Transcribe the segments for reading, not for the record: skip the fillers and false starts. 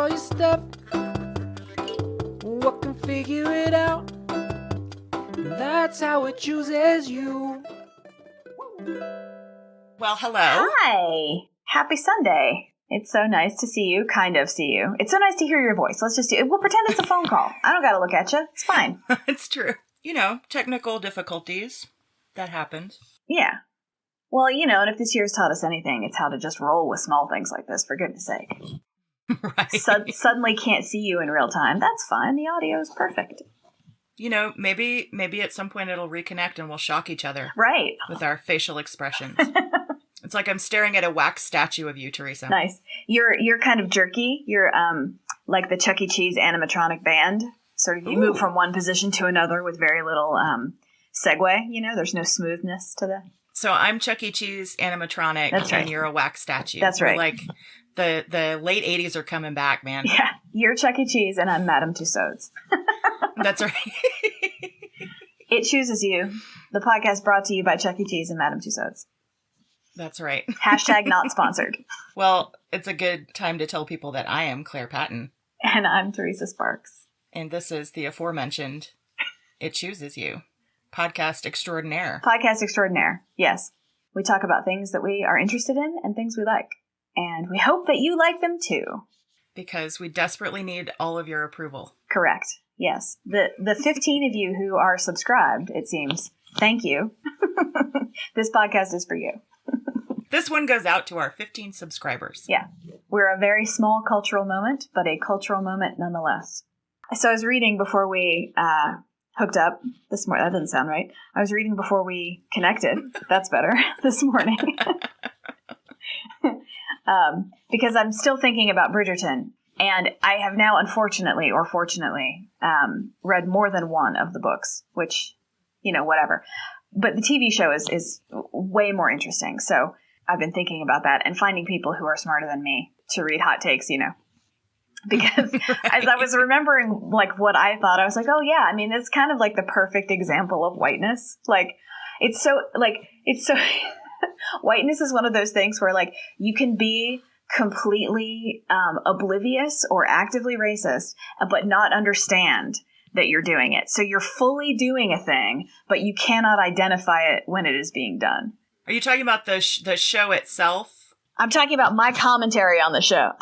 all your stuff. What can figure it out? That's how it chooses you. Well, hello. Hi. Happy Sunday. It's so nice to see you, kind of see you. It's so nice to hear your voice. Let's just we'll pretend it's a phone call. I don't got to look at you. It's fine. It's true. You know, technical difficulties. That happened. Yeah. Well, you know, and if this year's taught us anything, it's how to just roll with small things like this, for goodness sake. Right. Suddenly can't see you in real time. That's fine. The audio is perfect. You know, maybe at some point it'll reconnect and we'll shock each other. Right. With our facial expressions. It's like I'm staring at a wax statue of you, Teresa. Nice. You're kind of jerky. You're like the Chuck E. Cheese animatronic band. Sort of you move from one position to another with very little segue. You know, there's no smoothness to that. So I'm Chuck E. Cheese animatronic. That's right. And you're a wax statue. That's right. We're like the late 80s are coming back, man. Yeah. You're Chuck E. Cheese and I'm Madame Tussauds. That's right. It Chooses You. The podcast brought to you by Chuck E. Cheese and Madame Tussauds. That's right. Hashtag not sponsored. Well, it's a good time to tell people that I am Claire Patton. And I'm Teresa Sparks. And this is the aforementioned It Chooses You. Podcast extraordinaire. Podcast extraordinaire. Yes. We talk about things that we are interested in and things we like. And we hope that you like them too. Because we desperately need all of your approval. Correct. Yes. The 15 of you who are subscribed, it seems. Thank you. This podcast is for you. This one goes out to our 15 subscribers. Yeah. We're a very small cultural moment, but a cultural moment nonetheless. So I was reading before we hooked up this morning. That doesn't sound right. I was reading before we connected. That's better. This morning. Because I'm still thinking about Bridgerton. And I have now, unfortunately, or fortunately, read more than one of the books, which, you know, whatever. But the TV show is way more interesting. So I've been thinking about that and finding people who are smarter than me to read hot takes, you know. Because as I was remembering, like, what I thought, I was like, oh, yeah, I mean, it's kind of like the perfect example of whiteness. Like, it's so whiteness is one of those things where, like, you can be completely oblivious or actively racist, but not understand that you're doing it. So you're fully doing a thing, but you cannot identify it when it is being done. Are you talking about the show itself? I'm talking about my commentary on the show.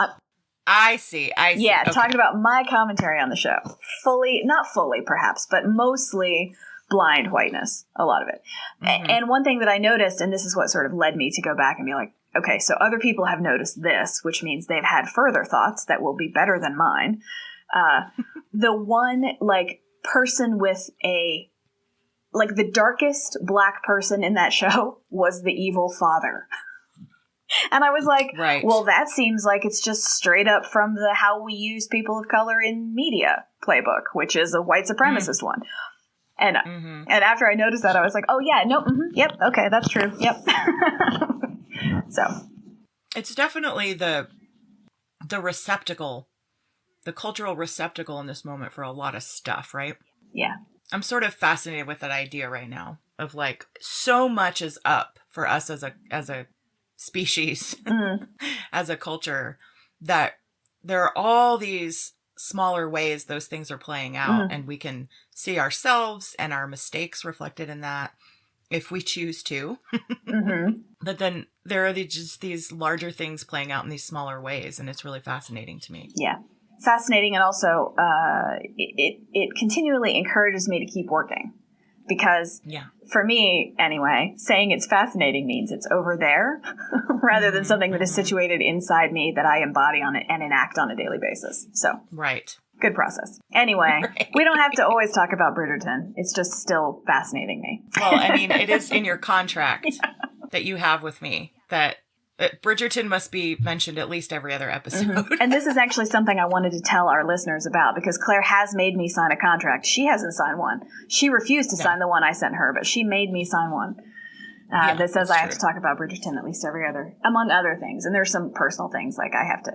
I see. Yeah, okay. Talking about my commentary on the show. Not fully perhaps, but mostly blind whiteness, a lot of it. Mm-hmm. And one thing that I noticed, and this is what sort of led me to go back and be like, okay, so other people have noticed this, which means they've had further thoughts that will be better than mine. The one, like, person with the darkest black person in that show was the evil father. And I was like, right. Well, that seems like it's just straight up from the how we use people of color in media playbook, which is a white supremacist one. And and after I noticed that, I was like, oh, yeah, no, yep, okay, that's true, yep. So. It's definitely the receptacle, the cultural receptacle in this moment for a lot of stuff, right? Yeah. I'm sort of fascinated with that idea right now of, like, so much is up for us as a species, as a culture, that there are all these smaller ways those things are playing out, and we can see ourselves and our mistakes reflected in that if we choose to. But then there are just these larger things playing out in these smaller ways, and it's really fascinating to me. Yeah. Fascinating, and also it continually encourages me to keep working. Because for me, anyway, saying it's fascinating means it's over there rather than something that is situated inside me that I embody on it and enact on a daily basis. So, right. Good process. Anyway, we don't have to always talk about Bridgerton. It's just still fascinating me. Well, I mean, it is in your contract that you have with me that Bridgerton must be mentioned at least every other episode. And this is actually something I wanted to tell our listeners about, because Claire has made me sign a contract. She hasn't signed one. She refused to sign the one I sent her, but she made me sign one that says I have to talk about Bridgerton at least every other, among other things. And there's some personal things, like I have to,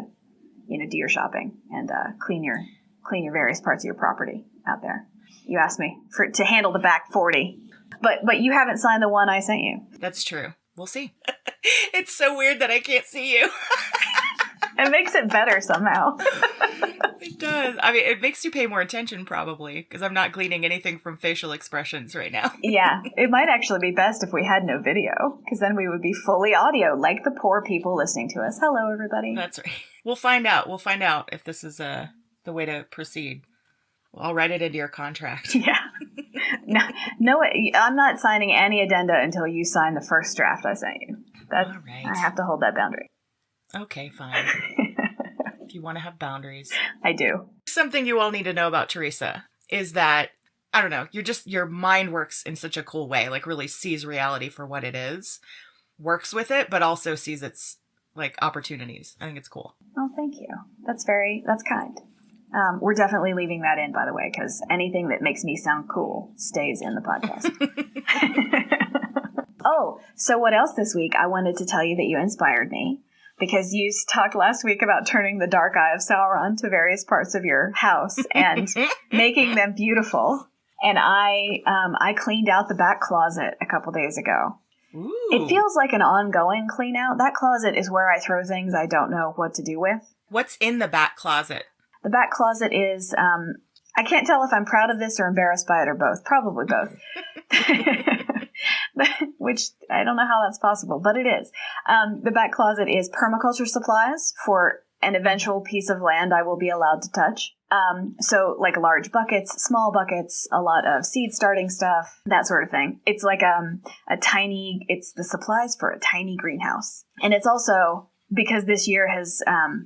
do your shopping and clean your various parts of your property out there. You asked me to handle the back 40, but you haven't signed the one I sent you. That's true. We'll see. It's so weird that I can't see you. It makes it better somehow. It does. I mean, it makes you pay more attention probably, because I'm not gleaning anything from facial expressions right now. Yeah, it might actually be best if we had no video, because then we would be fully audio, like the poor people listening to us. Hello, everybody. That's right. We'll find out. We'll find out if this is the way to proceed. I'll write it into your contract. Yeah. No, I'm not signing any addenda until you sign the first draft I sent you. That's, all right. I have to hold that boundary. Okay, fine. If you want to have boundaries. I do. Something you all need to know about Teresa is that, I don't know, your mind works in such a cool way, like really sees reality for what it is, works with it, but also sees its like opportunities. I think it's cool. Oh, thank you. That's kind. We're definitely leaving that in, by the way, because anything that makes me sound cool stays in the podcast. Oh, so what else this week? I wanted to tell you that you inspired me, because you talked last week about turning the dark eye of Sauron to various parts of your house and making them beautiful. And I cleaned out the back closet a couple days ago. Ooh. It feels like an ongoing clean out. That closet is where I throw things I don't know what to do with. What's in the back closet? The back closet is, I can't tell if I'm proud of this or embarrassed by it or both. Probably both. Which I don't know how that's possible, but it is. The back closet is permaculture supplies for an eventual piece of land I will be allowed to touch. So like large buckets, small buckets, a lot of seed starting stuff, that sort of thing. It's like it's the supplies for a tiny greenhouse. And it's also, because this year has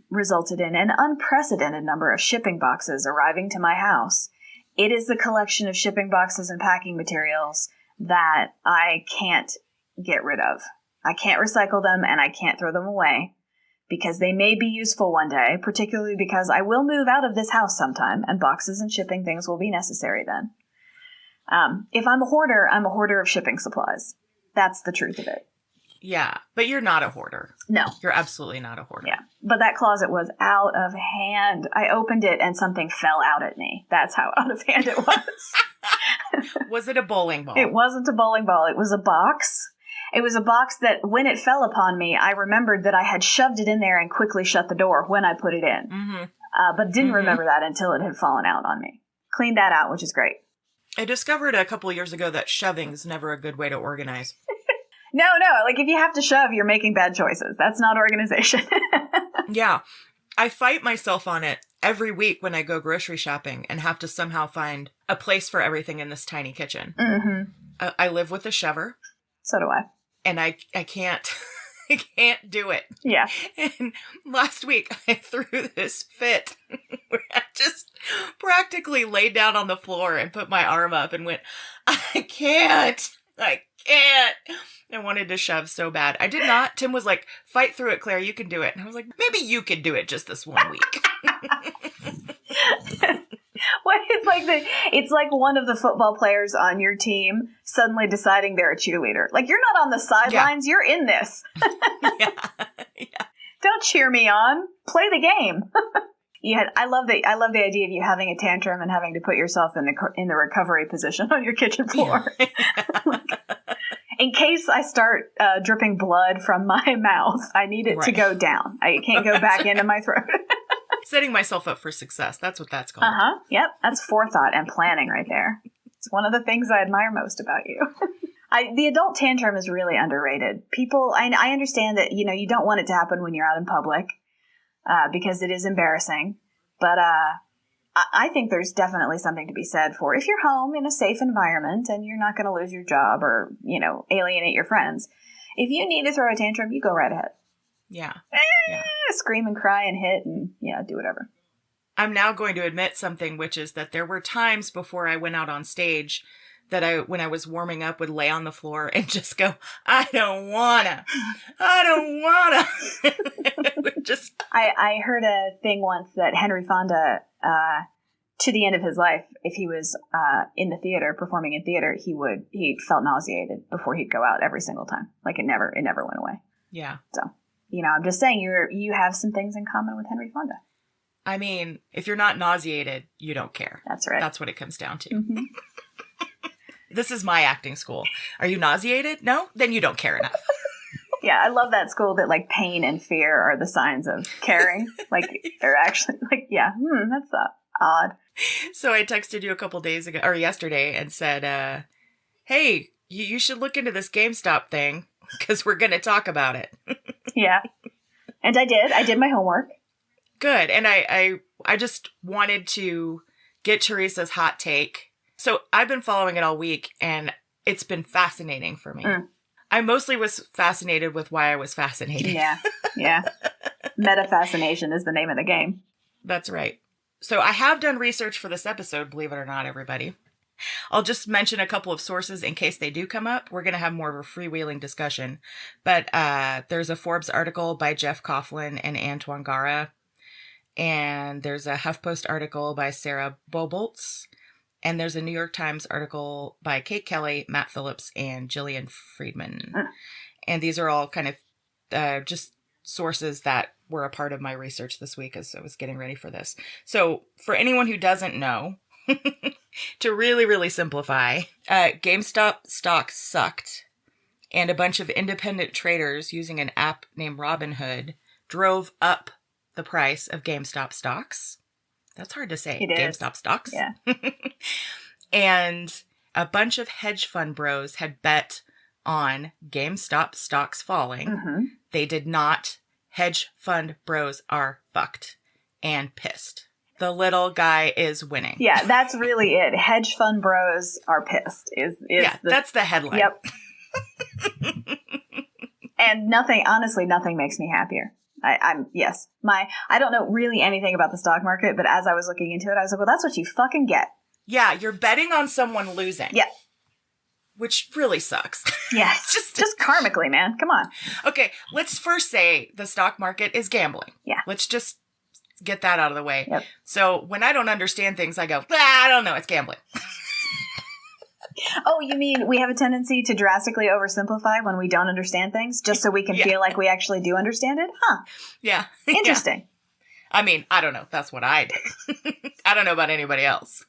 resulted in an unprecedented number of shipping boxes arriving to my house, it is the collection of shipping boxes and packing materials that I can't get rid of. I can't recycle them and I can't throw them away, because they may be useful one day, particularly because I will move out of this house sometime and boxes and shipping things will be necessary then. If I'm a hoarder of shipping supplies. That's the truth of it. Yeah, but you're not a hoarder. No. You're absolutely not a hoarder. Yeah, but that closet was out of hand. I opened it and something fell out at me. That's how out of hand it was. Was it a bowling ball? It wasn't a bowling ball. It was a box. It was a box that when it fell upon me, I remembered that I had shoved it in there and quickly shut the door when I put it in. Mm-hmm. But didn't remember that until it had fallen out on me. Cleaned that out, which is great. I discovered a couple of years ago that shoving's never a good way to organize. No. Like, if you have to shove, you're making bad choices. That's not organization. Yeah. I fight myself on it every week when I go grocery shopping and have to somehow find a place for everything in this tiny kitchen. Mm-hmm. I live with a shover. So do I. And I can't, I can't do it. Yeah. And last week I threw this fit where I just practically laid down on the floor and put my arm up and went, I can't. I wanted to shove so bad. I did not. Tim was like, fight through it, Claire. You can do it. And I was like, maybe you can do it just this 1 week. It's like one of the football players on your team suddenly deciding they're a cheerleader. Like, you're not on the sidelines. Yeah. You're in this. Yeah. Don't cheer me on. Play the game. I love the idea of you having a tantrum and having to put yourself in the recovery position on your kitchen floor. Yeah. In case I start dripping blood from my mouth, I need it to go down. I can't go back into my throat. Setting myself up for success. That's what that's called. Uh-huh. Yep. That's forethought and planning right there. It's one of the things I admire most about you. The adult tantrum is really underrated. People, I understand that, you don't want it to happen when you're out in public because it is embarrassing. But I think there's definitely something to be said for if you're home in a safe environment and you're not going to lose your job or, alienate your friends. If you need to throw a tantrum, you go right ahead. Yeah. Scream and cry and hit and, do whatever. I'm now going to admit something, which is that there were times before I went out on stage that when I was warming up, would lay on the floor and just go, I don't wanna. I heard a thing once that Henry Fonda, to the end of his life, if he was in the theater, performing in theater, he felt nauseated before he'd go out every single time. Like it never went away. Yeah. So, I'm just saying you have some things in common with Henry Fonda. I mean, if you're not nauseated, you don't care. That's right. That's what it comes down to. Mm-hmm. This is my acting school. Are you nauseated? No? Then you don't care enough. Yeah, I love that school that like pain and fear are the signs of caring. Like they're actually like, yeah, that's odd. So I texted you a couple days ago or yesterday and said, hey, you should look into this GameStop thing because we're going to talk about it. Yeah. And I did. I did my homework. Good. And I just wanted to get Teresa's hot take. So I've been following it all week and it's been fascinating for me. I mostly was fascinated with why I was fascinated. Yeah. Yeah. Meta fascination is the name of the game. That's right. So I have done research for this episode, believe it or not, everybody. I'll just mention a couple of sources in case they do come up. We're going to have more of a freewheeling discussion. But there's a Forbes article by Jeff Coughlin and Antoine Gara. And there's a HuffPost article by Sarah Boboltz. And there's a New York Times article by Kate Kelly, Matt Phillips, and Jillian Friedman. And these are all kind of just sources that were a part of my research this week as I was getting ready for this. So for anyone who doesn't know, to really, really simplify, GameStop stock sucked. And a bunch of independent traders using an app named Robinhood drove up the price of GameStop stocks. That's hard to say. It is. GameStop stocks. Yeah. And a bunch of hedge fund bros had bet on GameStop stocks falling. They did not. Hedge fund bros are fucked and pissed. The little guy is winning. Yeah, that's really it. Hedge fund bros are pissed. That's the headline. Yep. And nothing makes me happier. I don't know really anything about the stock market, but as I was looking into it, I was like, well, that's what you fucking get. Yeah, you're betting on someone losing. Yeah. Which really sucks. Yeah. just karmically, man. Come on. Okay, let's first say the stock market is gambling. Yeah. Let's just get that out of the way. Yep. So when I don't understand things, I go, I don't know, it's gambling. Oh, you mean we have a tendency to drastically oversimplify when we don't understand things, just so we can feel like we actually do understand it? Huh. Yeah. Interesting. Yeah. I mean, I don't know. That's what I do. I don't know about anybody else.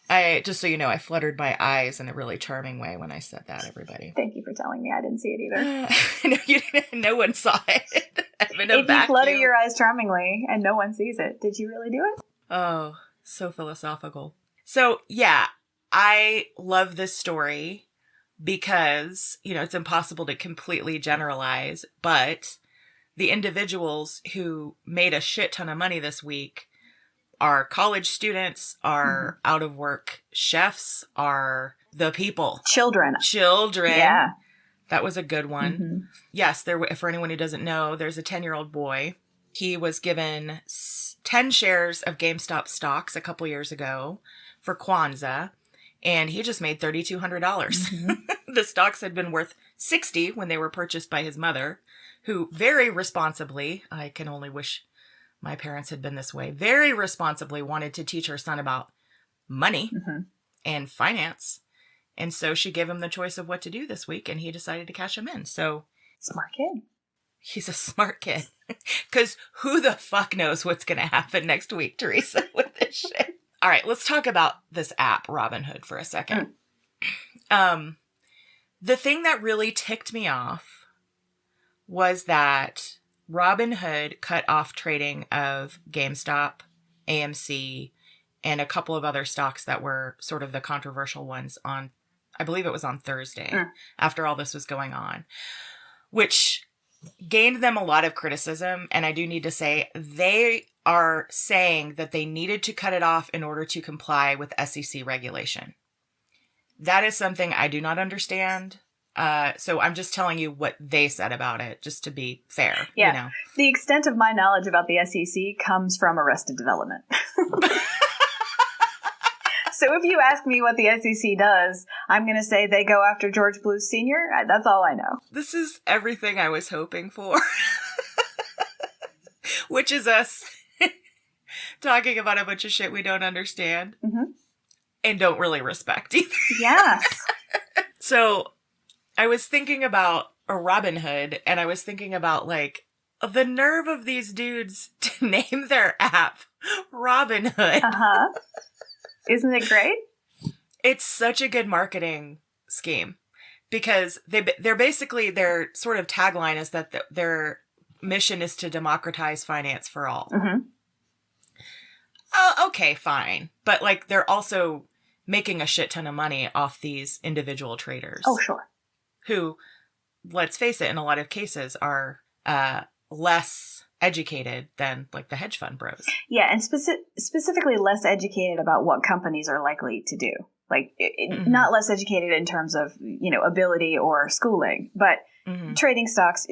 Just so you know, I fluttered my eyes in a really charming way when I said that, everybody. Thank you for telling me. I didn't see it either. No, you didn't. No one saw it. I'm in a if you flutter your eyes charmingly and no one sees it, did you really do it? Oh, so philosophical. So, yeah, I love this story because, it's impossible to completely generalize, but the individuals who made a shit ton of money this week are college students, are out of work chefs, are the people. Children. Yeah. That was a good one. Yes, for anyone who doesn't know, there's a 10-year-old boy. He was given 10 shares of GameStop stocks a couple years ago for Kwanzaa, and he just made $3,200. The stocks had been worth $60 when they were purchased by his mother, who very responsibly, I can only wish my parents had been this way, very responsibly wanted to teach her son about money and finance. And so she gave him the choice of what to do this week, and he decided to cash him in. So smart kid. He's a smart kid. Because who the fuck knows what's going to happen next week, Teresa, with this shit. All right, let's talk about this app, Robinhood, for a second. The thing that really ticked me off was that Robinhood cut off trading of GameStop, AMC, and a couple of other stocks that were sort of the controversial ones on, I believe it was on Thursday, after all this was going on, which gained them a lot of criticism. And I do need to say, they are saying that they needed to cut it off in order to comply with SEC regulation. That is something I do not understand. So I'm just telling you what they said about it, just to be fair. Yeah. The extent of my knowledge about the SEC comes from Arrested Development. So if you ask me what the SEC does, I'm going to say they go after George Bush Sr. That's all I know. This is everything I was hoping for. Which is us talking about a bunch of shit we don't understand. And don't really respect either. Yes. So I was thinking about a Robinhood, and I was thinking about, like, the nerve of these dudes to name their app Robinhood. Isn't it great? It's such a good marketing scheme. because they're basically, their sort of tagline is that their mission is to democratize finance for all. Mm-hmm. Okay, fine. But like, they're also making a shit ton of money off these individual traders. Oh, sure. Who, let's face it, in a lot of cases are less educated than like the hedge fund bros. Yeah, and specifically less educated about what companies are likely to do. Like, not less educated in terms of, ability or schooling, but trading stocks,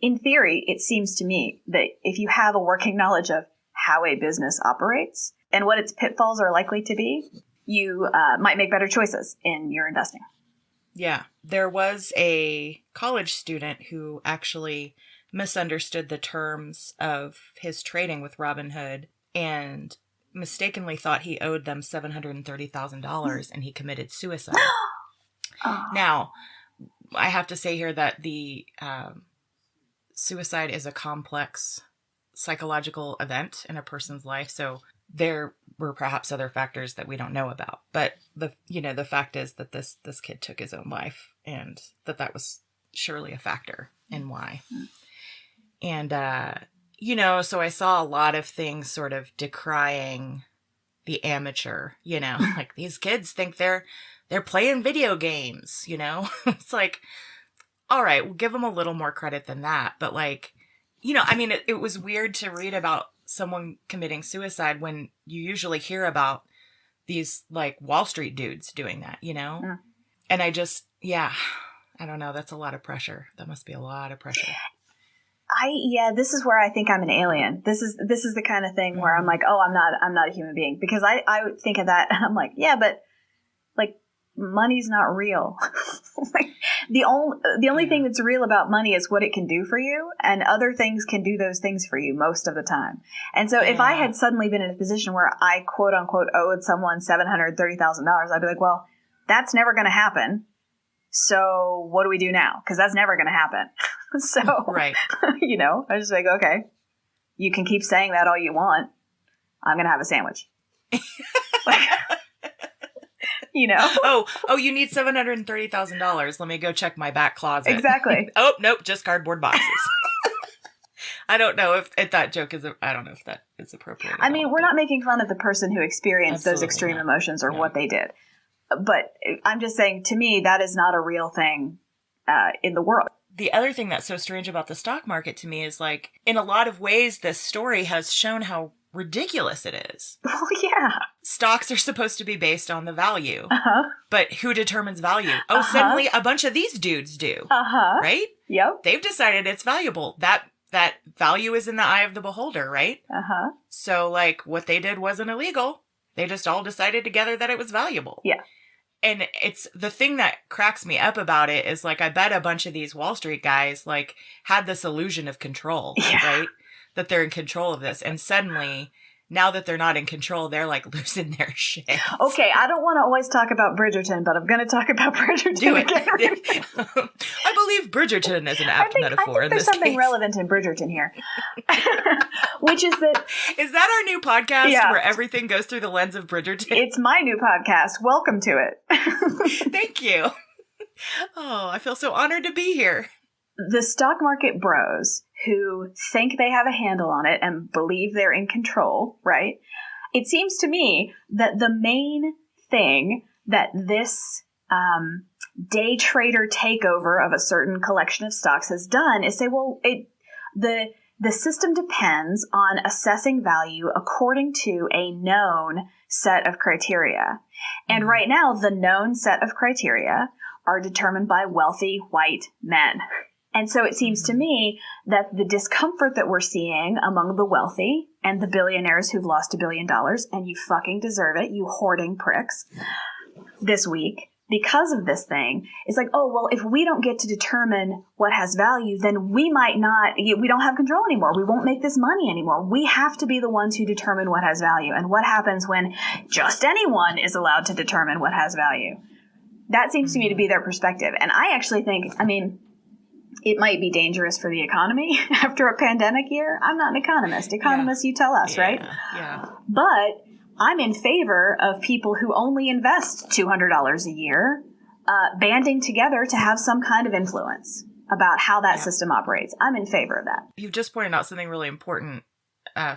in theory, it seems to me that if you have a working knowledge of how a business operates and what its pitfalls are likely to be, you might make better choices in your investing. Yeah. There was a college student who actually misunderstood the terms of his trading with Robinhood and mistakenly thought he owed them $730,000 and he committed suicide. Now, I have to say here that the suicide is a complex psychological event in a person's life. So there were perhaps other factors that we don't know about. But the fact is that this kid took his own life, and that was surely a factor in why. And, so I saw a lot of things sort of decrying the amateur, like these kids think they're playing video games, It's like, all right, we'll give them a little more credit than that. But like, it was weird to read about someone committing suicide when you usually hear about these like Wall Street dudes doing that, And I just, I don't know. That's a lot of pressure. That must be a lot of pressure. This is where I think I'm an alien. This is the kind of thing where I'm like, oh, I'm not a human being, because I would think of that and I'm like, yeah, but like money's not real. Like, the only thing that's real about money is what it can do for you, and other things can do those things for you most of the time. And so if I had suddenly been in a position where I quote unquote owed someone $730,000, I'd be like, well, that's never going to happen. So what do we do now? Because that's never going to happen. So, right. I just like, okay, you can keep saying that all you want. I'm going to have a sandwich. Oh, you need $730,000. Let me go check my back closet. Exactly. Oh, nope, just cardboard boxes. I don't know if that joke is, I don't know if that is appropriate. I mean, we're not making fun of the person who experienced those extreme emotions or what they did. But I'm just saying, to me, that is not a real thing in the world. The other thing that's so strange about the stock market to me is, like, in a lot of ways, this story has shown how ridiculous it is. Well, yeah. Stocks are supposed to be based on the value. Uh-huh. But who determines value? Oh, suddenly a bunch of these dudes do. Uh-huh. Right? Yep. They've decided it's valuable. That value is in the eye of the beholder, right? Uh-huh. So, like, what they did wasn't illegal. They just all decided together that it was valuable. Yeah. And it's the thing that cracks me up about it is, like, I bet a bunch of these Wall Street guys, like, had this illusion of control, right? That they're in control of this. And suddenly, now that they're not in control, they're, like, losing their shit. Okay, I don't want to always talk about Bridgerton, but I'm going to talk about Bridgerton again. I believe Bridgerton is an apt metaphor in this case. There's something relevant in Bridgerton here. Which is that... Is that our new podcast where everything goes through the lens of Bridgerton? It's my new podcast. Welcome to it. Thank you. Oh, I feel so honored to be here. The stock market bros who think they have a handle on it and believe they're in control, right? It seems to me that the main thing that this day trader takeover of a certain collection of stocks has done is say, well, the system depends on assessing value according to a known set of criteria. And right now, the known set of criteria are determined by wealthy white men. And so it seems to me that the discomfort that we're seeing among the wealthy and the billionaires who've lost $1 billion, and you fucking deserve it, you hoarding pricks, this week, because of this thing, is like, oh, well, if we don't get to determine what has value, then we don't have control anymore. We won't make this money anymore. We have to be the ones who determine what has value. And what happens when just anyone is allowed to determine what has value? That seems to me to be their perspective. And I actually think, it might be dangerous for the economy after a pandemic year. I'm not an economist. Economists, you tell us, right? Yeah. But I'm in favor of people who only invest $200 a year banding together to have some kind of influence about how that system operates. I'm in favor of that. You've just pointed out something really important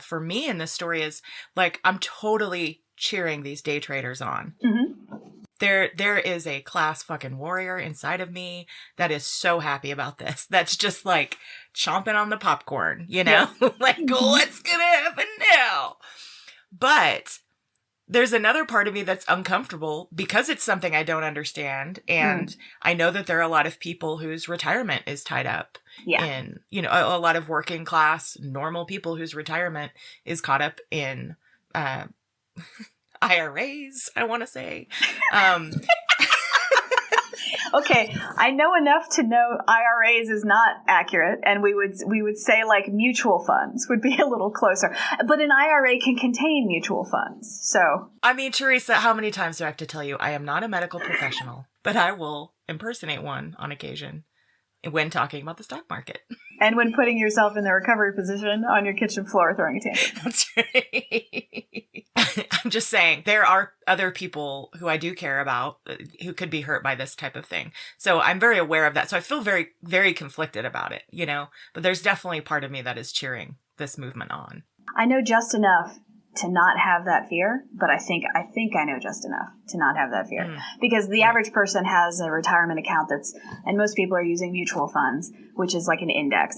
for me in this story is, like, I'm totally cheering these day traders on. Mm-hmm. There is a class fucking warrior inside of me that is so happy about this. That's just like chomping on the popcorn, you know? Yeah. Like, what's gonna happen now? But there's another part of me that's uncomfortable because it's something I don't understand. And I know that there are a lot of people whose retirement is tied up in, you know, a lot of working class, normal people whose retirement is caught up in IRAs, I want to say. Okay, I know enough to know IRAs is not accurate, and we would say like mutual funds would be a little closer. But an IRA can contain mutual funds. So, I mean, Teresa, how many times do I have to tell you I am not a medical professional, but I will impersonate one on occasion when talking about the stock market. And when putting yourself in the recovery position on your kitchen floor throwing a tantrum. That's right. I'm just saying, there are other people who I do care about who could be hurt by this type of thing. So I'm very aware of that. So I feel very, very conflicted about it, you know? But there's definitely part of me that is cheering this movement on. I know just enough to not have that fear, but I think I know just enough to not have that fear. Because the average person has a retirement account and most people are using mutual funds, which is like an index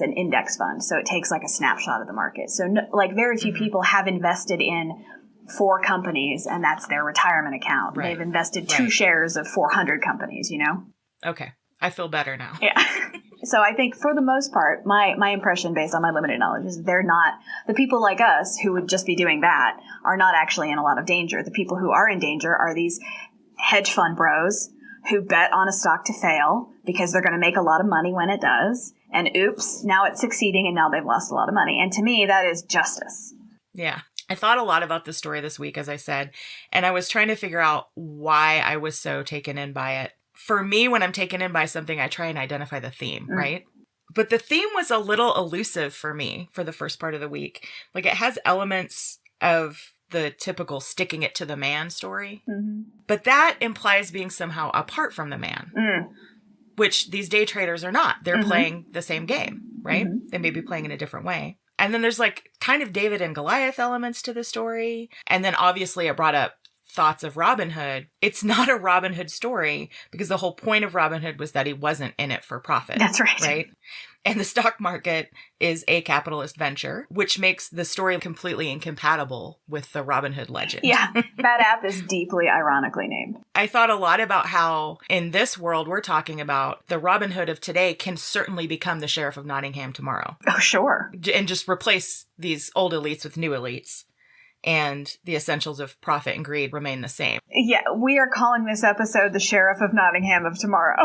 fund. So it takes like a snapshot of the market. So very few people have invested in 4 companies and that's their retirement account. Right. They've invested 2 shares of 400 companies, you know? Okay. I feel better now. Yeah. So I think for the most part, my impression based on my limited knowledge is they're not, the people like us who would just be doing that are not actually in a lot of danger. The people who are in danger are these hedge fund bros who bet on a stock to fail because they're going to make a lot of money when it does. And oops, now it's succeeding and now they've lost a lot of money. And to me, that is justice. Yeah. I thought a lot about this story this week, as I said, and I was trying to figure out why I was so taken in by it. For me, when I'm taken in by something, I try and identify the theme, right? But the theme was a little elusive for me for the first part of the week. Like, it has elements of the typical sticking it to the man story, but that implies being somehow apart from the man, which these day traders are not. They're playing the same game, right? They may be playing in a different way. And then there's like kind of David and Goliath elements to the story. And then obviously it brought up thoughts of Robin Hood. It's not a Robin Hood story because the whole point of Robin Hood was that he wasn't in it for profit. That's right. Right? And the stock market is a capitalist venture, which makes the story completely incompatible with the Robin Hood legend. Yeah, that app is deeply ironically named. I thought a lot about how in this world we're talking about, the Robin Hood of today can certainly become the Sheriff of Nottingham tomorrow. Oh, sure. And just replace these old elites with new elites. And the essentials of profit and greed remain the same. Yeah, we are calling this episode the Sheriff of Nottingham of tomorrow.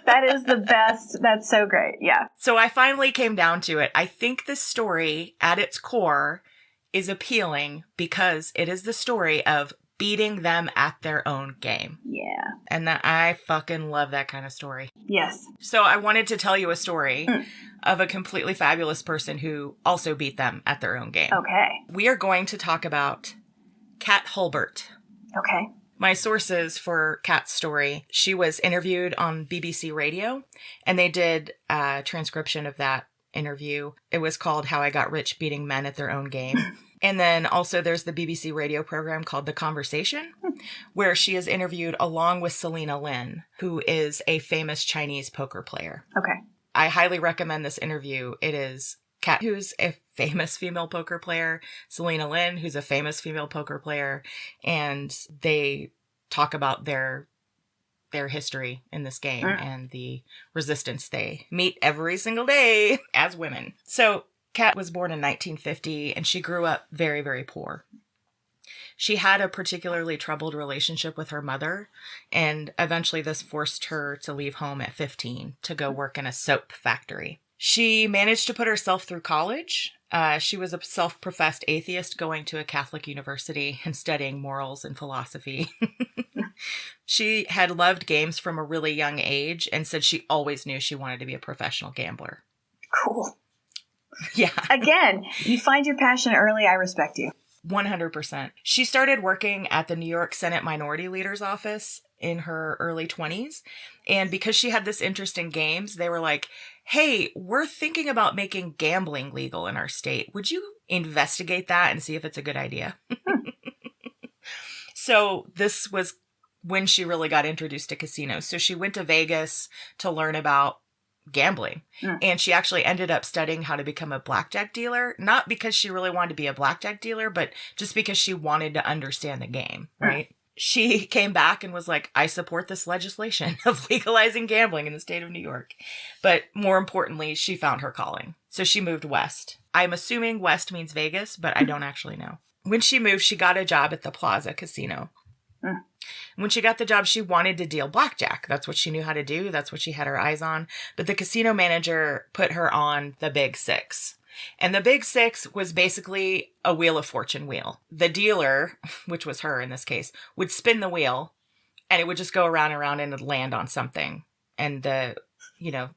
That is the best. That's so great. Yeah. So I finally came down to it. I think this story at its core is appealing because it is the story of beating them at their own game. Yeah. And that I fucking love that kind of story. Yes. So I wanted to tell you a story of a completely fabulous person who also beat them at their own game. Okay. We are going to talk about Kat Hulbert. Okay. My sources for Kat's story, she was interviewed on BBC Radio, and they did a transcription of that interview. It was called How I Got Rich Beating Men at Their Own Game. And then also there's the BBC radio program called The Conversation, where she is interviewed along with Selena Lin, who is a famous Chinese poker player. Okay. I highly recommend this interview. It is Kat, who's a famous female poker player, Selena Lin, who's a famous female poker player, and they talk about their history in this game and the resistance they meet every single day as women. So Kat was born in 1950, and she grew up very, very poor. She had a particularly troubled relationship with her mother, and eventually this forced her to leave home at 15 to go work in a soap factory. She managed to put herself through college. She was a self-professed atheist going to a Catholic university and studying morals and philosophy. She had loved games from a really young age and said she always knew she wanted to be a professional gambler. Cool. Yeah. Again, you find your passion early, I respect you. 100%. She started working at the New York Senate Minority Leader's office in her early 20s. And because she had this interest in games, they were like, hey, we're thinking about making gambling legal in our state. Would you investigate that and see if it's a good idea? So this was when she really got introduced to casinos. So she went to Vegas to learn about gambling. And she actually ended up studying how to become a blackjack dealer, not because she really wanted to be a blackjack dealer, but just because she wanted to understand the game, right? She came back and was like, I support this legislation of legalizing gambling in the state of New York. But more importantly, she found her calling. So she moved west. I'm assuming west means Vegas, but I don't actually know. When she moved, she got a job at the Plaza Casino. When she got the job, she wanted to deal blackjack. That's what she knew how to do. That's what she had her eyes on. But the casino manager put her on the Big Six. And the Big Six was basically a Wheel of Fortune wheel. The dealer, which was her in this case, would spin the wheel and it would just go around and around and it'd land on something. And that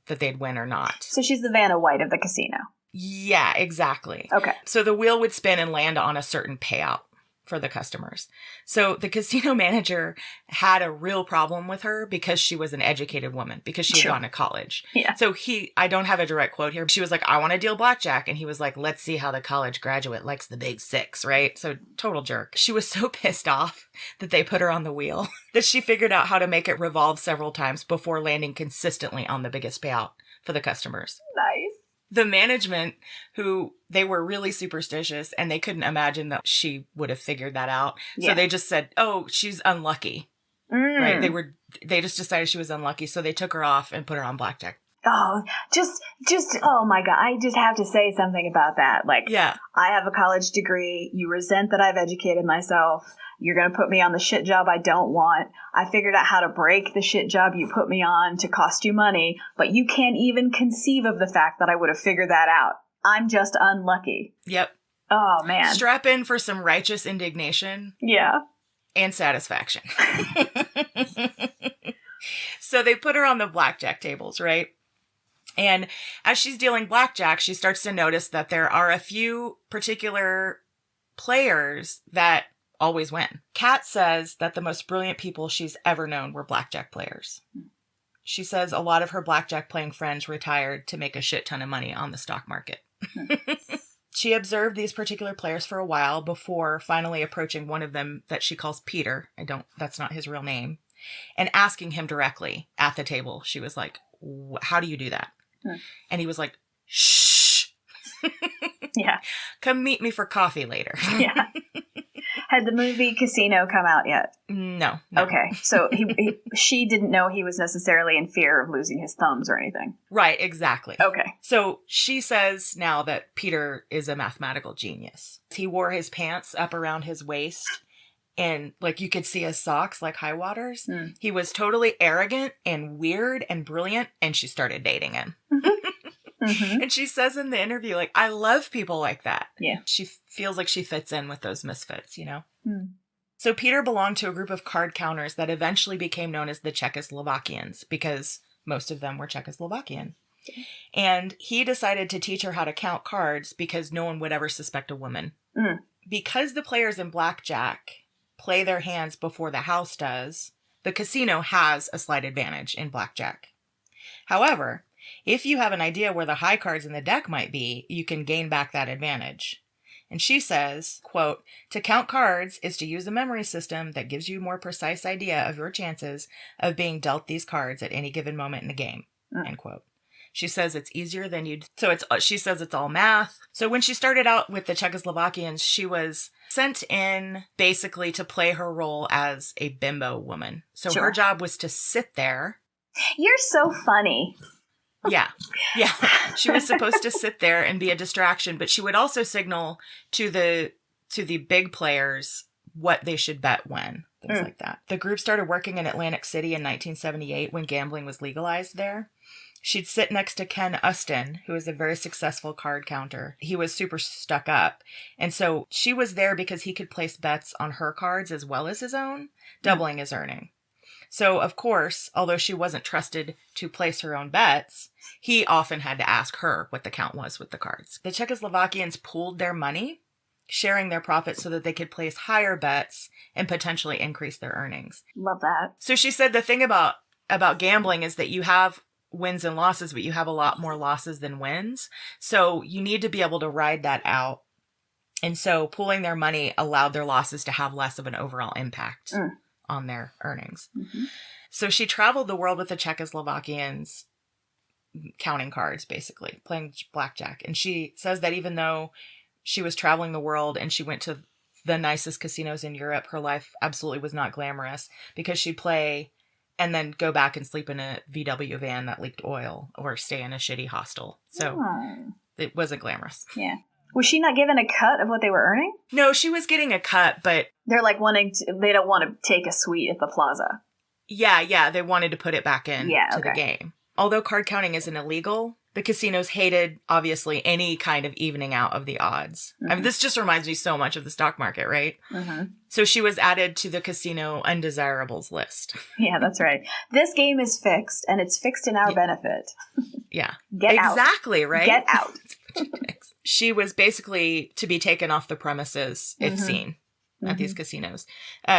they'd win or not. So she's the Vanna White of the casino. Yeah, exactly. Okay. So the wheel would spin and land on a certain payout for the customers. So the casino manager had a real problem with her because she was an educated woman, because she had gone to college. Yeah. So I don't have a direct quote here. She was like, I want to deal blackjack. And he was like, let's see how the college graduate likes the Big Six, right? So total jerk. She was so pissed off that they put her on the wheel that she figured out how to make it revolve several times before landing consistently on the biggest payout for the customers. Nice. The management, who they were really superstitious and they couldn't imagine that she would have figured that out. Yeah. So they just said, oh, she's unlucky. Right? They just decided she was unlucky. So they took her off and put her on blackjack. Oh, just, oh my God. I just have to say something about that. Like, yeah. I have a college degree. You resent that I've educated myself. You're going to put me on the shit job I don't want. I figured out how to break the shit job you put me on to cost you money, but you can't even conceive of the fact that I would have figured that out. I'm just unlucky. Yep. Oh, man. Strap in for some righteous indignation. Yeah. And satisfaction. So they put her on the blackjack tables, right? And as she's dealing blackjack, she starts to notice that there are a few particular players that always win. Kat says that the most brilliant people she's ever known were blackjack players. She says a lot of her blackjack playing friends retired to make a shit ton of money on the stock market. She observed these particular players for a while before finally approaching one of them that she calls Peter. That's not his real name. And asking him directly at the table. She was like, how do you do that? And he was like, shh. Yeah. Come meet me for coffee later. Yeah. Had the movie Casino come out yet? No. Okay. So she didn't know he was necessarily in fear of losing his thumbs or anything. Right, exactly. Okay. So she says now that Peter is a mathematical genius. He wore his pants up around his waist and like you could see his socks like high waters. He was totally arrogant and weird and brilliant, and she started dating him. And she says in the interview, like, I love people like that. Yeah. She feels like she fits in with those misfits, you know? So Peter belonged to a group of card counters that eventually became known as the Czechoslovakians because most of them were Czechoslovakian. And he decided to teach her how to count cards because no one would ever suspect a woman. Because the players in blackjack play their hands before the house does, the casino has a slight advantage in blackjack. However, if you have an idea where the high cards in the deck might be, you can gain back that advantage. And she says, quote, to count cards is to use a memory system that gives you a more precise idea of your chances of being dealt these cards at any given moment in the game, end quote. She says it's easier than you'd... she says it's all math. So when she started out with the Czechoslovakians, she was sent in basically to play her role as a bimbo woman. So her job was to sit there. You're so funny. Yeah. She was supposed to sit there and be a distraction, but she would also signal to the big players what they should bet when, things like that. The group started working in Atlantic City in 1978 when gambling was legalized there. She'd sit next to Ken Uston, who was a very successful card counter. He was super stuck up. And so she was there because he could place bets on her cards as well as his own, doubling his earning. So, of course, although she wasn't trusted to place her own bets, he often had to ask her what the count was with the cards. The Czechoslovakians pooled their money sharing their profits so that they could place higher bets and potentially increase their earnings. Love that. So she said the thing about gambling is that you have wins and losses, but you have a lot more losses than wins. So you need to be able to ride that out. And so pooling their money allowed their losses to have less of an overall impact on their earnings. Mm-hmm. So she traveled the world with the Czechoslovakians, counting cards, basically, playing blackjack. And she says that even though she was traveling the world and she went to the nicest casinos in Europe, her life absolutely was not glamorous because she'd play and then go back and sleep in a VW van that leaked oil or stay in a shitty hostel. So it wasn't glamorous. Yeah. Was she not given a cut of what they were earning? No, she was getting a cut, but... They're like they don't want to take a suite at the plaza. Yeah, they wanted to put it back in to the game. Although card counting isn't illegal, the casinos hated, obviously, any kind of evening out of the odds. Mm-hmm. I mean, this just reminds me so much of the stock market, right? Mm-hmm. So she was added to the casino undesirables list. Yeah, that's right. This game is fixed, and it's fixed in our benefit. Yeah. Get out. Exactly, right? Get out. She was basically to be taken off the premises if seen at these casinos.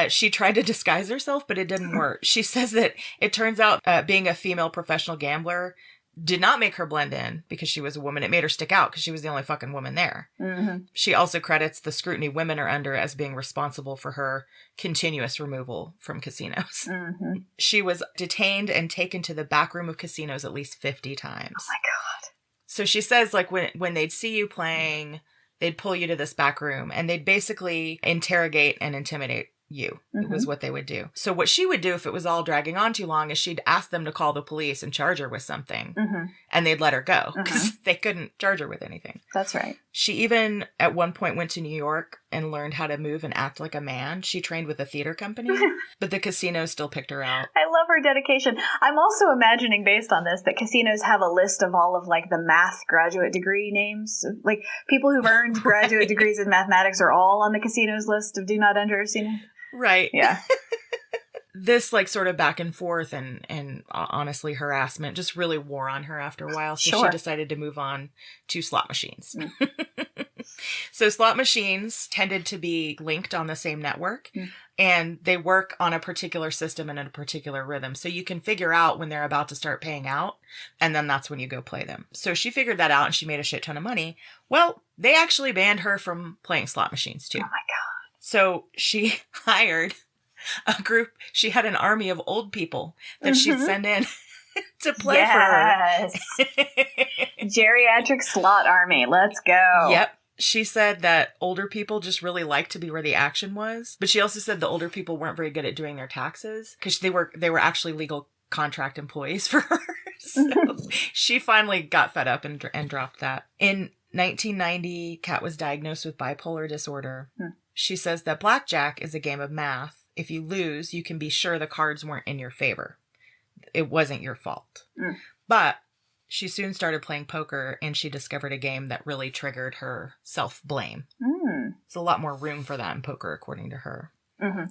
She tried to disguise herself, but it didn't work. She says that it turns out being a female professional gambler did not make her blend in because she was a woman. It made her stick out because she was the only fucking woman there. Mm-hmm. She also credits the scrutiny women are under as being responsible for her continuous removal from casinos. Mm-hmm. She was detained and taken to the back room of casinos at least 50 times. Oh my God. So she says, like, when they'd see you playing, they'd pull you to this back room and they'd basically interrogate and intimidate you. It was what they would do. So what she would do if it was all dragging on too long is she'd ask them to call the police and charge her with something. And they'd let her go because they couldn't charge her with anything. That's right. She even at one point went to New York and learned how to move and act like a man. She trained with a theater company, but the casino still picked her out. I love her dedication. I'm also imagining, based on this, that casinos have a list of all of like the math graduate degree names. Like people who've earned graduate degrees in mathematics are all on the casino's list of do not enter casino. Right. Yeah. This like sort of back and forth and honestly harassment just really wore on her after a while. So she decided to move on to slot machines. So slot machines tended to be linked on the same network and they work on a particular system and in a particular rhythm. So you can figure out when they're about to start paying out and then that's when you go play them. So she figured that out and she made a shit ton of money. Well, they actually banned her from playing slot machines too. Oh my God. So she hired a group. She had an army of old people that she'd send in to play for her. Geriatric slot army. Let's go. Yep. She said that older people just really liked to be where the action was. But she also said the older people weren't very good at doing their taxes because they were actually legal contract employees for her. So she finally got fed up and dropped that. In 1990, Kat was diagnosed with bipolar disorder. She says that blackjack is a game of math. If you lose, you can be sure the cards weren't in your favor. It wasn't your fault. But she soon started playing poker and she discovered a game that really triggered her self-blame. There's a lot more room for that in poker, according to her.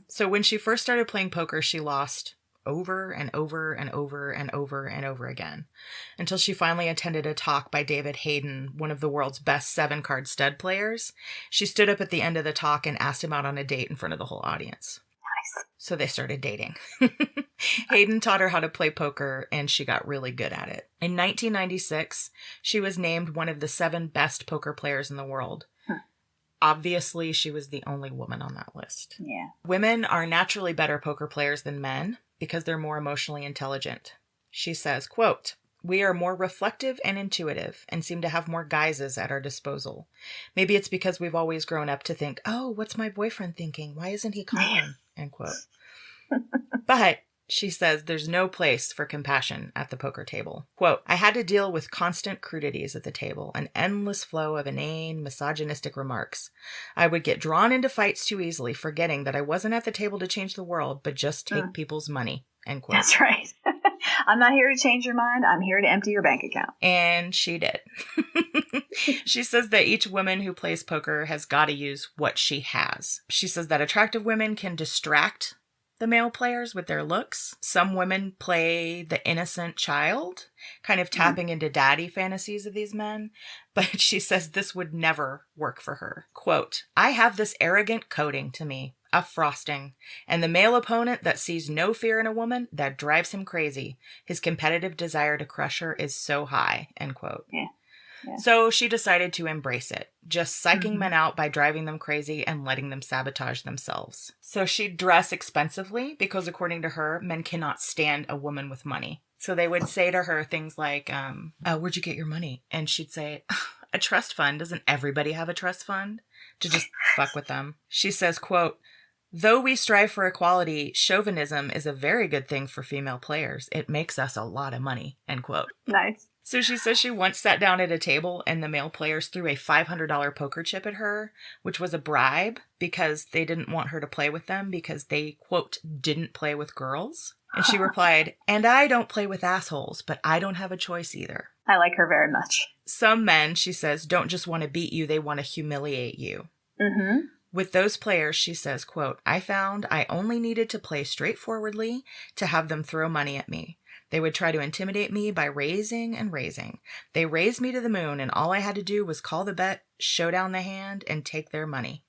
So when she first started playing poker, she lost over and over and over and over and over again until she finally attended a talk by David Hayden, one of the world's best 7-card stud players. She stood up at the end of the talk and asked him out on a date in front of the whole audience. Nice. So they started dating. Hayden taught her how to play poker and she got really good at it. In 1996, she was named one of the 7 best poker players in the world. Obviously, she was the only woman on that list. Yeah. Women are naturally better poker players than men because they're more emotionally intelligent. She says, quote, "We are more reflective and intuitive and seem to have more guises at our disposal. Maybe it's because we've always grown up to think, oh, what's my boyfriend thinking? Why isn't he calling?" End quote. But she says there's no place for compassion at the poker table. Quote, "I had to deal with constant crudities at the table, an endless flow of inane, misogynistic remarks. I would get drawn into fights too easily, forgetting that I wasn't at the table to change the world, but just take people's money." End quote. That's right. I'm not here to change your mind. I'm here to empty your bank account. And she did. She says that each woman who plays poker has got to use what she has. She says that attractive women can distract the male players with their looks. Some women play the innocent child, kind of tapping into daddy fantasies of these men. But she says this would never work for her. Quote, I have this arrogant coating to me, a frosting, and the male opponent that sees no fear in a woman, that drives him crazy. His competitive desire to crush her is so high, end quote. Yeah. Yeah. So she decided to embrace it, just psyching men out by driving them crazy and letting them sabotage themselves. So she'd dress expensively because, according to her, men cannot stand a woman with money. So they would say to her things like, where'd you get your money? And she'd say, a trust fund. Doesn't everybody have a trust fund? To just fuck with them. She says, quote, though we strive for equality, chauvinism is a very good thing for female players. It makes us a lot of money, end quote. Nice. So she says she once sat down at a table and the male players threw a $500 poker chip at her, which was a bribe because they didn't want her to play with them because they, quote, didn't play with girls. And she replied, and I don't play with assholes, but I don't have a choice either. I like her very much. Some men, she says, don't just want to beat you, they want to humiliate you. Mm-hmm. With those players, she says, quote, I found I only needed to play straightforwardly to have them throw money at me. They would try to intimidate me by raising and raising. They raised me to the moon, and all I had to do was call the bet, show down the hand, and take their money.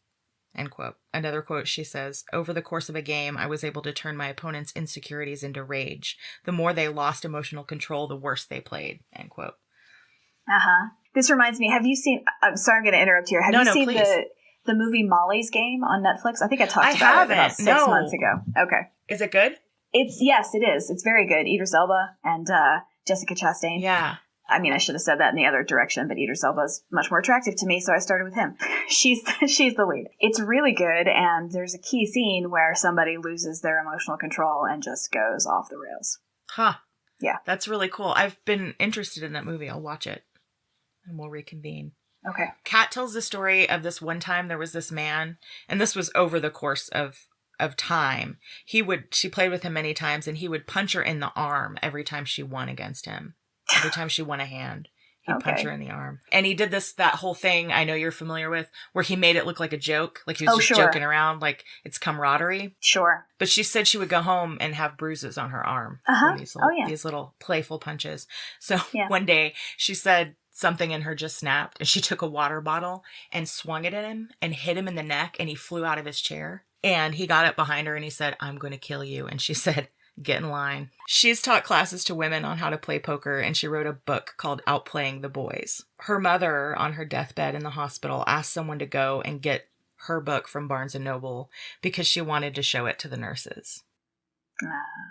End quote. Another quote, she says, over the course of a game, I was able to turn my opponent's insecurities into rage. The more they lost emotional control, the worse they played. End quote. Uh-huh. This reminds me, have you seen, I'm sorry I'm going to interrupt here. Have you seen the movie Molly's Game on Netflix? I think I talked about it about 6 months ago. Okay. Is it good? Yes, it is. It's very good. Idris Elba and Jessica Chastain. Yeah. I mean, I should have said that in the other direction, but Idris Elba is much more attractive to me, so I started with him. She's the lead. It's really good, and there's a key scene where somebody loses their emotional control and just goes off the rails. Huh. Yeah. That's really cool. I've been interested in that movie. I'll watch it, and we'll reconvene. Okay. Kat tells the story of this one time there was this man, and this was over the course of time. She played with him many times, and he would punch her in the arm every time she won against him. Every time she won a hand, he'd punch her in the arm. And he did that whole thing I know you're familiar with, where he made it look like a joke. Like he was just joking around, like it's camaraderie. Sure. But she said she would go home and have bruises on her arm. Uh-huh. These little playful punches. So one day she said something in her just snapped, and she took a water bottle and swung it at him and hit him in the neck, and he flew out of his chair. And he got up behind her and he said, I'm going to kill you. And she said, get in line. She's taught classes to women on how to play poker, and she wrote a book called Outplaying the Boys. Her mother, on her deathbed in the hospital, asked someone to go and get her book from Barnes & Noble because she wanted to show it to the nurses.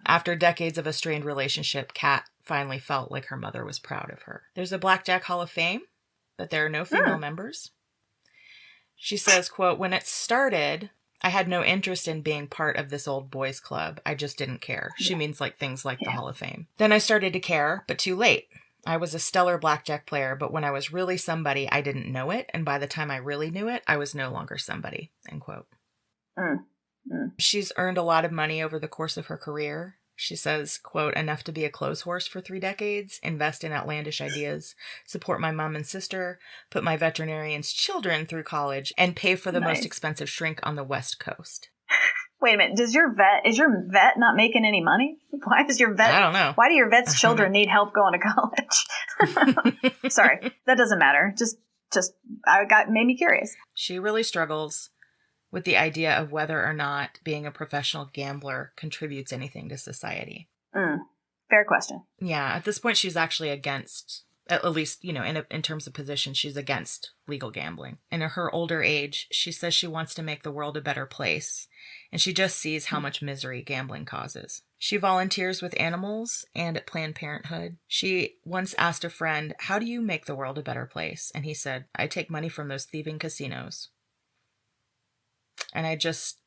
After decades of a strained relationship, Kat finally felt like her mother was proud of her. There's a Blackjack Hall of Fame, but there are no female members. She says, quote, when it started, I had no interest in being part of this old boys club. I just didn't care. She means like things like the Hall of Fame. Then I started to care, but too late. I was a stellar blackjack player, but when I was really somebody, I didn't know it. And by the time I really knew it, I was no longer somebody, end quote. She's earned a lot of money over the course of her career. She says, quote, enough to be a clothes horse for 3 decades, invest in outlandish ideas, support my mom and sister, put my veterinarian's children through college, and pay for the most expensive shrink on the West Coast. Wait a minute. Is your vet not making any money? Why does your vet? I don't know. Why do your vet's children need help going to college? Sorry, that doesn't matter. Just made me curious. She really struggles with the idea of whether or not being a professional gambler contributes anything to society. Fair question. Yeah, at this point, she's actually against, at least, in terms of position, she's against legal gambling. And in her older age, she says she wants to make the world a better place, and she just sees how much misery gambling causes. She volunteers with animals and at Planned Parenthood. She once asked a friend, how do you make the world a better place? And he said, I take money from those thieving casinos. And I just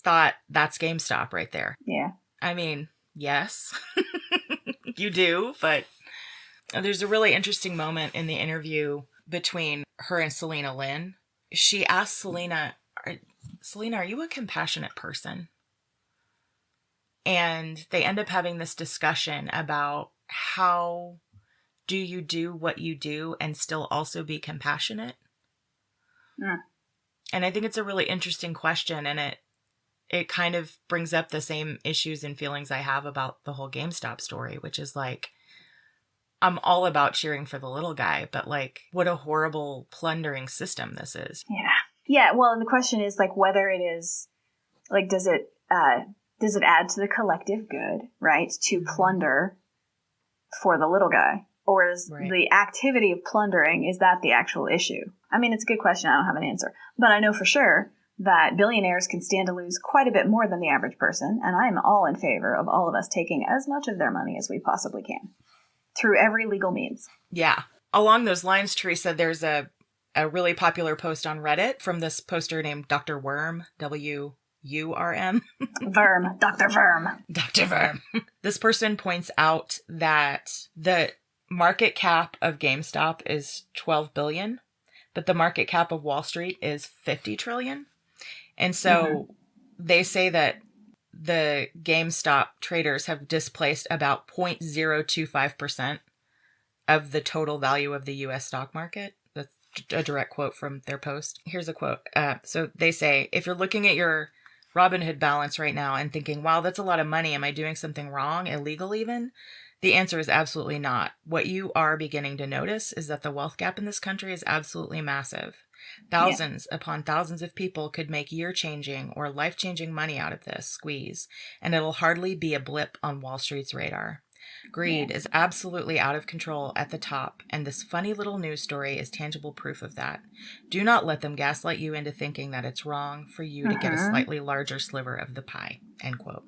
thought, that's GameStop right there. Yeah. I mean, yes, you do, but there's a really interesting moment in the interview between her and Selena Lynn. She asked Selena, are you a compassionate person? And they end up having this discussion about how do you do what you do and still also be compassionate? And I think it's a really interesting question, and it kind of brings up the same issues and feelings I have about the whole GameStop story, which is like, I'm all about cheering for the little guy, but like, what a horrible plundering system this is. Yeah. Yeah. Well, and the question is like whether it is like, does it add to the collective good, right? To plunder for the little guy, or is the activity of plundering, is that the actual issue? I mean, it's a good question. I don't have an answer, but I know for sure that billionaires can stand to lose quite a bit more than the average person. And I'm all in favor of all of us taking as much of their money as we possibly can through every legal means. Yeah. Along those lines, Teresa, there's a really popular post on Reddit from this poster named Dr. Worm, W-U-R-M. Verm, Dr. Verm. Dr. Verm. This person points out that the market cap of GameStop is 12 billion, but the market cap of Wall Street is 50 trillion. And so they say that the GameStop traders have displaced about 0.025% of the total value of the U.S. stock market. That's a direct quote from their post. Here's a quote. So they say, if you're looking at your Robinhood balance right now and thinking, wow, that's a lot of money. Am I doing something wrong? Illegal even? The answer is absolutely not. What you are beginning to notice is that the wealth gap in this country is absolutely massive. Thousands upon thousands of people could make year-changing or life-changing money out of this squeeze, and it'll hardly be a blip on Wall Street's radar. Greed is absolutely out of control at the top, and this funny little news story is tangible proof of that. Do not let them gaslight you into thinking that it's wrong for you to get a slightly larger sliver of the pie. End quote.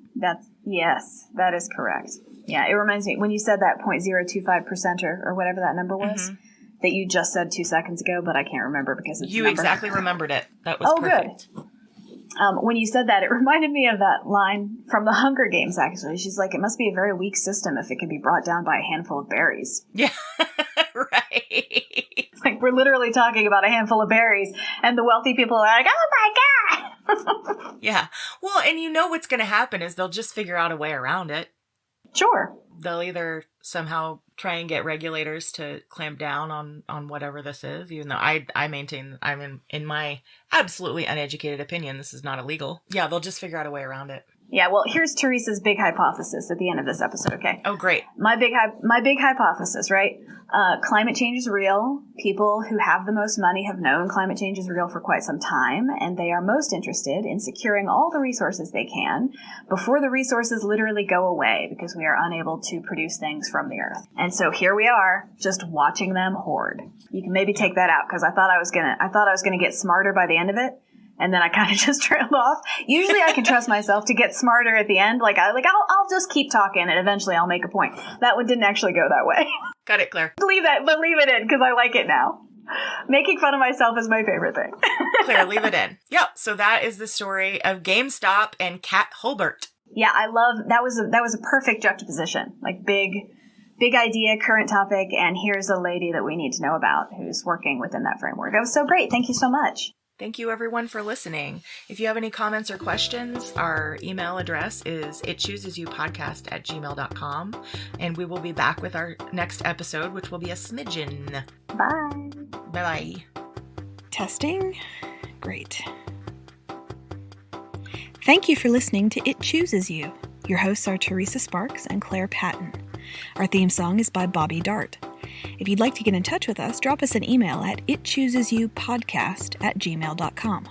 Yes, that is correct. Yeah, it reminds me, when you said that 0.025% or whatever that number was, that you just said 2 seconds ago, but I can't remember because it's You exactly remembered it. That was perfect. Good. When you said that, it reminded me of that line from the Hunger Games, actually. She's like, it must be a very weak system if it can be brought down by a handful of berries. Yeah, right. Like, we're literally talking about a handful of berries, and the wealthy people are like, oh my God! Yeah. Well, and you know what's going to happen is they'll just figure out a way around it. Sure. They'll either somehow try and get regulators to clamp down on whatever this is, even though I maintain, in my absolutely uneducated opinion, this is not illegal. Yeah, they'll just figure out a way around it. Yeah, well, here's Teresa's big hypothesis at the end of this episode, okay? Oh, great. My big hypothesis, right? Climate change is real. People who have the most money have known climate change is real for quite some time, and they are most interested in securing all the resources they can before the resources literally go away because we are unable to produce things from the earth. And so here we are, just watching them hoard. You can maybe take that out because I thought I was gonna get smarter by the end of it. And then I kind of just trailed off. Usually I can trust myself to get smarter at the end. I'll just keep talking and eventually I'll make a point. That one didn't actually go that way. Got it, Claire. Leave it in because I like it now. Making fun of myself is my favorite thing. Claire, leave it in. Yep. So that is the story of GameStop and Kat Hulbert. Yeah, I love that was a perfect juxtaposition. Like big idea, current topic, and here's a lady that we need to know about who's working within that framework. That was so great. Thank you so much. Thank you, everyone, for listening. If you have any comments or questions, our email address is itchoosesyouPodcast@gmail.com, and we will be back with our next episode, which will be a smidgen. Bye. Bye-bye. Testing? Great. Thank you for listening to It Chooses You. Your hosts are Teresa Sparks and Claire Patton. Our theme song is by Bobby Dart. If you'd like to get in touch with us, drop us an email at itchoosesyouPodcast@gmail.com.